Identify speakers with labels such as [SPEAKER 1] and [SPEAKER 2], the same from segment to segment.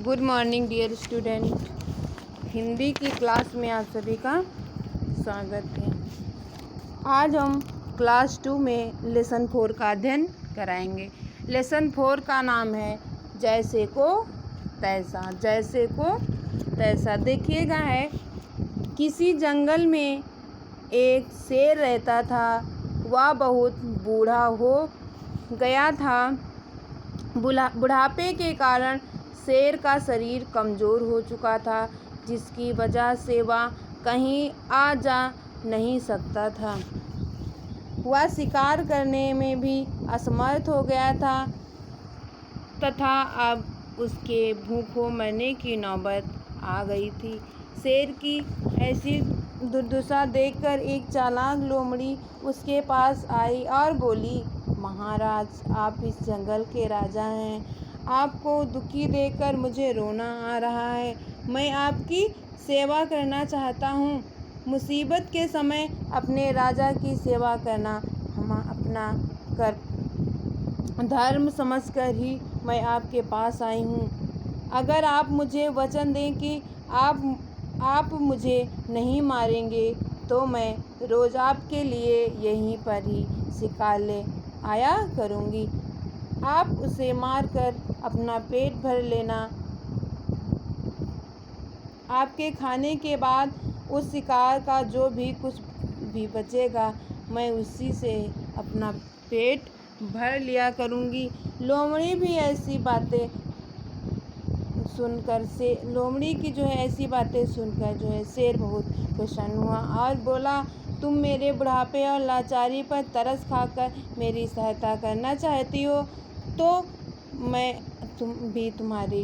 [SPEAKER 1] Good morning dear student. Hindi की class में आप सभी का स्वागत है। आज हम क्लास 2 में लेसन 4 का अध्ययन कराएंगे। लेसन 4 का नाम है जैसे को तैसा। जैसे को तैसा देखिएगा है। किसी जंगल में एक शेर रहता था। वह बहुत बूढ़ा हो गया था। बुढ़ापे के कारण शेर का शरीर कमज़ोर हो चुका था, जिसकी वजह से वह कहीं आ जा नहीं सकता था। वह शिकार करने में भी असमर्थ हो गया था तथा अब उसके भूखों मरने की नौबत आ गई थी। शेर की ऐसी दुर्दशा देखकर एक चालाक लोमड़ी उसके पास आई और बोली, महाराज, आप इस जंगल के राजा हैं। आपको दुखी देखकर मुझे रोना आ रहा है। मैं आपकी सेवा करना चाहता हूँ। मुसीबत के समय अपने राजा की सेवा करना हम अपना धर्म समझकर ही मैं आपके पास आई हूँ। अगर आप मुझे वचन दें कि आप मुझे नहीं मारेंगे तो मैं रोज़ आपके लिए यहीं पर ही शिकार ले आया करूँगी। आप उसे मारकर अपना पेट भर लेना। आपके खाने के बाद उस शिकार का जो भी कुछ भी बचेगा मैं उसी से अपना पेट भर लिया करूँगी। लोमड़ी भी ऐसी बातें सुनकर लोमड़ी की ऐसी बातें सुनकर शेर बहुत प्रसन्न हुआ और बोला, तुम मेरे बुढ़ापे और लाचारी पर तरस खाकर मेरी सहायता करना चाहती हो तो मैं तुम्हारी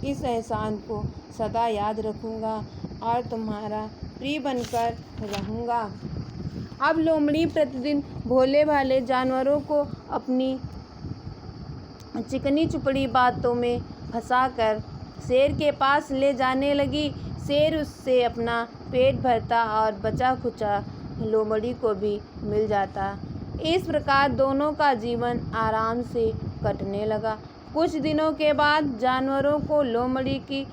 [SPEAKER 1] इस एहसान को सदा याद रखूँगा और तुम्हारा प्रिय बनकर रहूँगा। अब लोमड़ी प्रतिदिन भोले भाले जानवरों को अपनी चिकनी चुपड़ी बातों में फंसाकर शेर के पास ले जाने लगी। शेर उससे अपना पेट भरता और बचा खुचा लोमड़ी को भी मिल जाता। इस प्रकार दोनों का जीवन आराम से कटने लगा। कुछ दिनों के बाद जानवरों को लोमड़ी की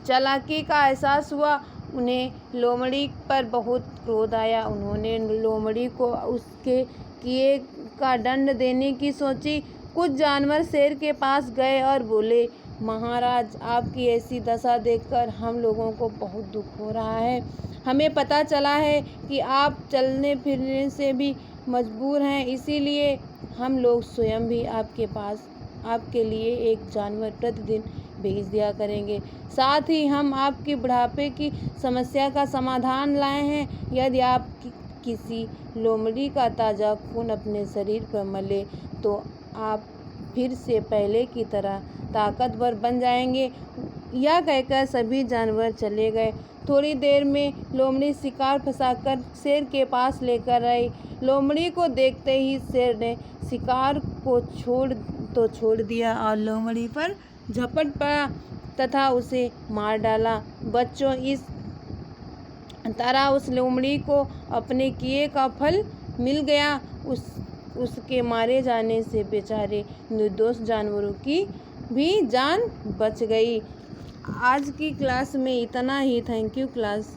[SPEAKER 1] चालाकी का एहसास हुआ। उन्हें लोमड़ी पर बहुत क्रोध आया। उन्होंने लोमड़ी को उसके किए का दंड देने की सोची। कुछ जानवर शेर के पास गए और बोले, महाराज, आपकी ऐसी दशा देखकर हम लोगों को बहुत दुख हो रहा है। हमें पता चला है कि आप चलने फिरने से भी मजबूर हैं, इसीलिए हम लोग स्वयं भी आपके पास आपके लिए एक जानवर प्रतिदिन भेज दिया करेंगे। साथ ही हम आपकी बुढ़ापे की समस्या का समाधान लाए हैं। यदि आप किसी लोमड़ी का ताज़ा खून अपने शरीर पर मले तो आप फिर से पहले की तरह ताकतवर बन जाएंगे। यह कहकर सभी जानवर चले गए। थोड़ी देर में लोमड़ी शिकार फंसाकर शेर के पास लेकर आई। लोमड़ी को देखते ही शेर ने शिकार को छोड़ दिया और लोमड़ी पर झपट पड़ा तथा उसे मार डाला। बच्चों, इस तरह उस लोमड़ी को अपने किए का फल मिल गया। उसके मारे जाने से बेचारे निर्दोष जानवरों की भी जान बच गई। आज की क्लास में इतना ही। Thank you class.